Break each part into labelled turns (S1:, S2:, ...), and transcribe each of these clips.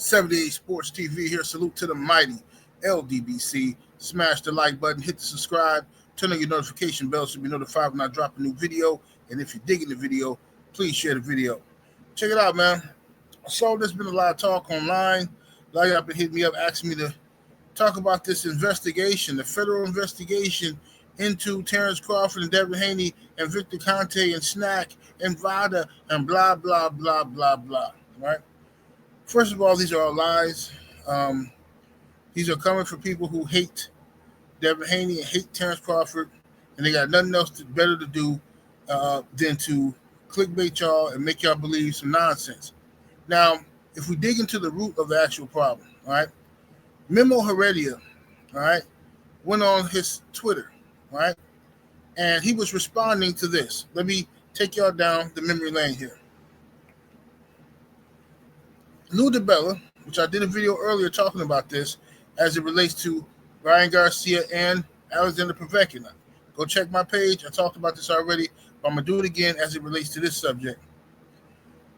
S1: 78 Sports TV here. Salute to the mighty ldbc. Smash the like button, hit the subscribe, turn on your notification bell so you'll be notified when I drop a new video. And if you're digging the video, please share the video. Check it out, man. So there's been a lot of talk online. A lot of y'all been hitting me up asking me to talk about this investigation, the federal investigation into Terence Crawford and Devin Haney and Victor Conte and SNAC and VADA and blah, blah, blah, blah, blah, right? First of all, these are all lies. These are coming from people who hate Devin Haney and hate Terence Crawford, and they got nothing else better to do than to clickbait y'all and make y'all believe some nonsense. Now, if we dig into the root of the actual problem, all right, Memo Heredia, all right, went on his Twitter, all right, and he was responding to this. Let me take y'all down the memory lane here. ldbc, which I did a video earlier talking about this as it relates to Ryan Garcia and Alexander Povetkin. Go check my page. I talked about this already, but I'm going to do it again as it relates to this subject.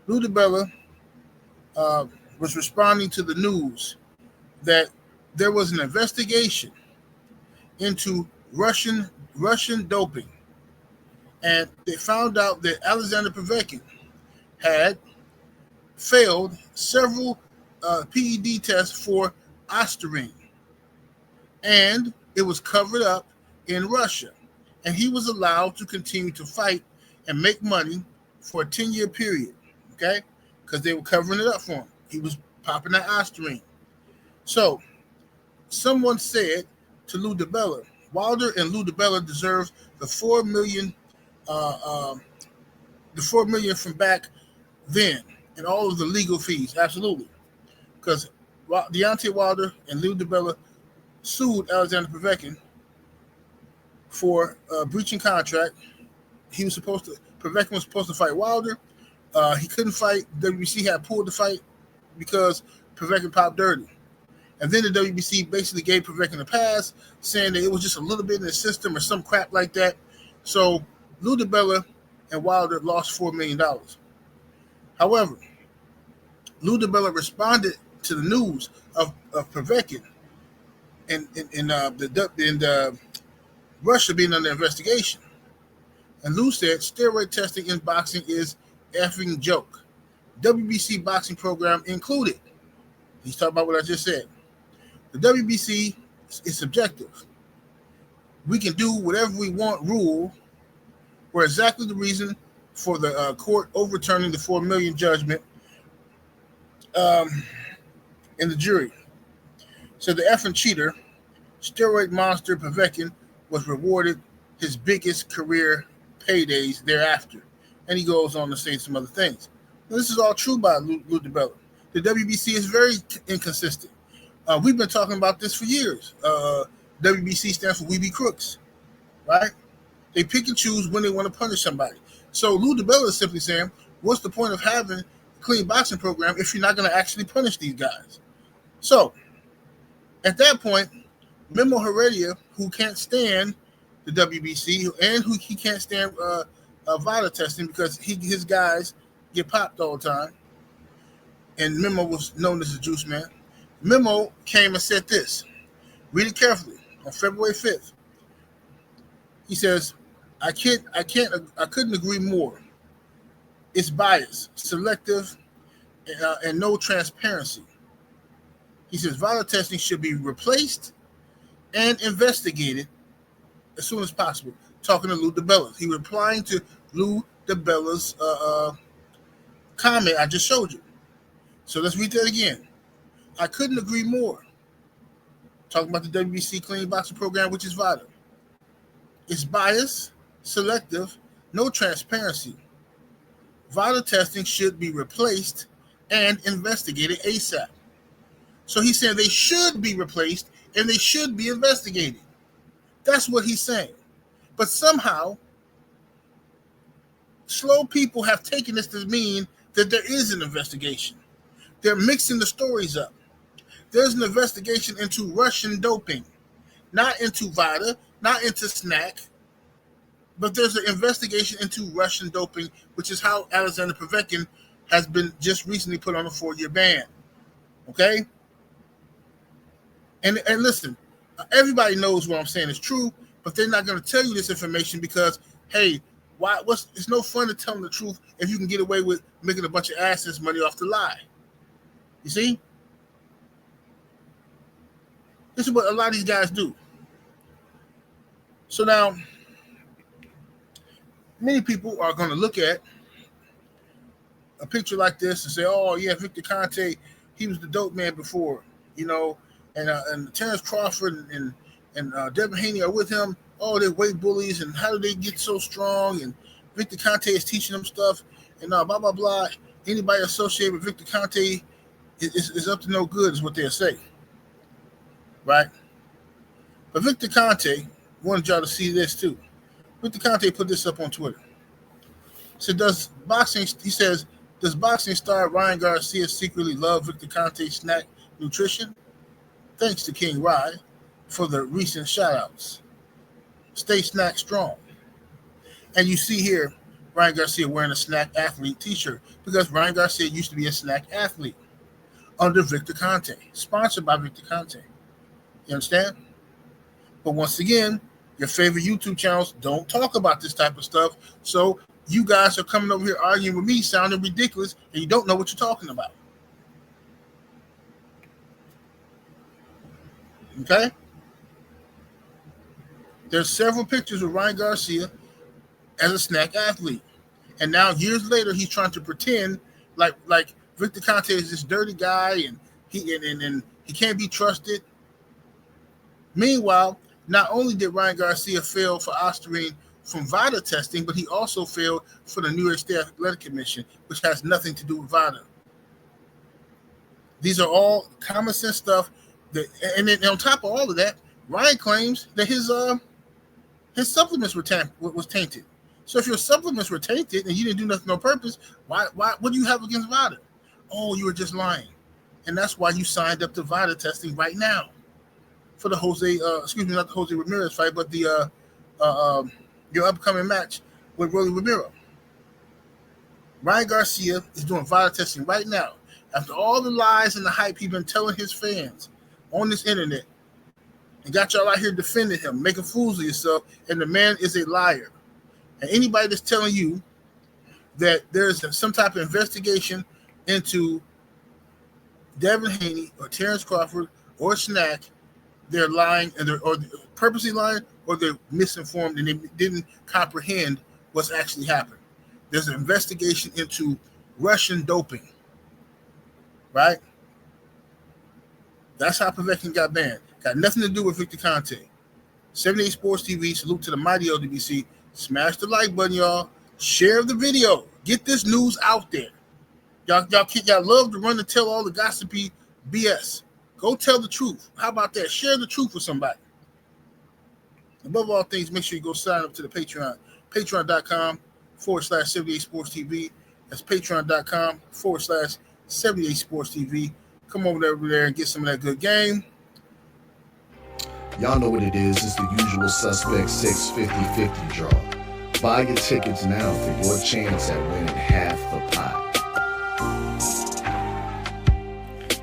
S1: ldbc was responding to the news that there was an investigation into Russian doping, and they found out that Alexander Povetkin had failed several PED tests for Ostarine, and it was covered up in Russia, and he was allowed to continue to fight and make money for a 10-year period, okay, because they were covering it up for him. He was popping that Ostarine. So someone said to ldbc, Wilder and ldbc deserve the $4 million from back then and all of the legal fees. Absolutely. Because Deontay Wilder and ldbc sued Alexander Povetkin for breaching contract. Povetkin was supposed to fight Wilder. He couldn't fight. WBC had pulled the fight because Povetkin popped dirty. And then the WBC basically gave Povetkin a pass, saying that it was just a little bit in the system or some crap like that. So ldbc and Wilder lost $4 million. However, ldbc responded to the news of Povetkin and Russia being under investigation. And Lou said steroid testing in boxing is effing joke. WBC boxing program included. He's talking about what I just said. The WBC is subjective. We can do whatever we want rule were exactly the reason for the court overturning the $4 million judgment in the jury. So the effing cheater, steroid monster Povetkin, was rewarded his biggest career paydays thereafter. And he goes on to say some other things. Now, this is all true by ldbc. The WBC is very inconsistent. We've been talking about this for years. WBC stands for We Be Crooks, right? They pick and choose when they want to punish somebody. So ldbc is simply saying, what's the point of having a clean boxing program if you're not going to actually punish these guys? So at that point, Memo Heredia, who can't stand the WBC and who he can't stand VADA testing because his guys get popped all the time, and Memo was known as the juice man. Memo came and said this. Read it carefully. On February 5th, he says, I couldn't agree more. It's biased, selective, and no transparency. He says VADA testing should be replaced and investigated as soon as possible. Talking to ldbc. He was replying to ldbc's comment I just showed you. So let's read that again. I couldn't agree more. Talking about the WBC clean boxing program, which is VADA. It's biased, selective, no transparency. VADA testing should be replaced and investigated ASAP. So he's saying they should be replaced and they should be investigated. That's what he's saying. But somehow, slow people have taken this to mean that there is an investigation. They're mixing the stories up. There's an investigation into Russian doping, not into VADA, not into SNAC, but there's an investigation into Russian doping, which is how Alexander Povetkin has been just recently put on a 4-year ban. Okay? And listen, everybody knows what I'm saying is true, but they're not going to tell you this information because, hey, it's no fun to tell them the truth if you can get away with making a bunch of assets money off the lie. You see? This is what a lot of these guys do. So now, many people are going to look at a picture like this and say, oh, yeah, Victor Conte, he was the dope man before, you know, and Terence Crawford and Devin Haney are with him. Oh, they're weight bullies, and how do they get so strong? And Victor Conte is teaching them stuff, and blah, blah, blah. Anybody associated with Victor Conte is up to no good, is what they'll say. Right? But Victor Conte wanted y'all to see this too. Victor Conte put this up on Twitter. So does boxing star Ryan Garcia secretly love Victor Conte's SNAC nutrition? Thanks to King Rye for the recent shout-outs. Stay SNAC strong. And you see here Ryan Garcia wearing a SNAC athlete t-shirt because Ryan Garcia used to be a SNAC athlete under Victor Conte, sponsored by Victor Conte. You understand? But once again, your favorite YouTube channels don't talk about this type of stuff. So you guys are coming over here arguing with me, sounding ridiculous, and you don't know what you're talking about. Okay? There's several pictures of Ryan Garcia as a SNAC athlete. And now years later, he's trying to pretend like Victor Conte is this dirty guy and he can't be trusted. Meanwhile, not only did Ryan Garcia fail for Osterine from VADA testing, but he also failed for the New York State Athletic Commission, which has nothing to do with VADA. These are all common sense stuff. And then on top of all of that, Ryan claims that his supplements was tainted. So if your supplements were tainted and you didn't do nothing on purpose, why? What do you have against VADA? Oh, you were just lying, and that's why you signed up to VADA testing right now for the not the Jose Ramirez fight, but the your upcoming match with Rolly Romero. Ryan Garcia is doing VADA testing right now after all the lies and the hype he's been telling his fans on this internet, and got y'all out here defending him, making fools of yourself, and the man is a liar. And anybody that's telling you that there's some type of investigation into Devin Haney or Terence Crawford or SNAC, they're lying, and they're purposely lying, or they're misinformed and they didn't comprehend what's actually happened. There's an investigation into Russian doping, right? That's how Povetkin got banned. Got nothing to do with Victor Conte. 78 Sports TV, salute to the mighty ldbc. Smash the like button, y'all. Share the video. Get this news out there. Y'all love to run and tell all the gossipy BS. Go tell the truth. How about that? Share the truth with somebody. Above all things, make sure you go sign up to the Patreon. Patreon.com/78 Sports TV. That's Patreon.com/78 Sports TV. Come over there and get some of that good game.
S2: Y'all know what it is. It's the usual suspect 650-50 draw. Buy your tickets now for your chance at winning half the pot.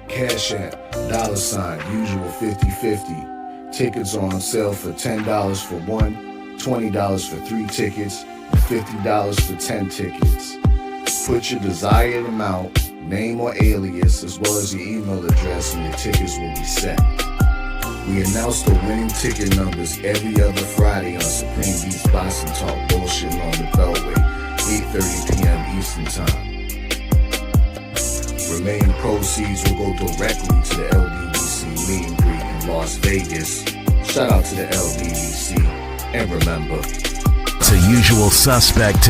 S2: Cash App, $usual 50-50. Tickets are on sale for $10 for one, $20 for 3 tickets, and $50 for 10 tickets. Put your desired amount, name or alias, as well as your email address, and your tickets will be sent. We announce the winning ticket numbers every other Friday on Supreme Beats Boxing Talk Bullshit on the Beltway, 8:30 p.m. Eastern Time. Remaining proceeds will go directly to the ldbc meet and greet in Las Vegas. Shout out to the ldbc, and remember,
S3: it's a usual suspect.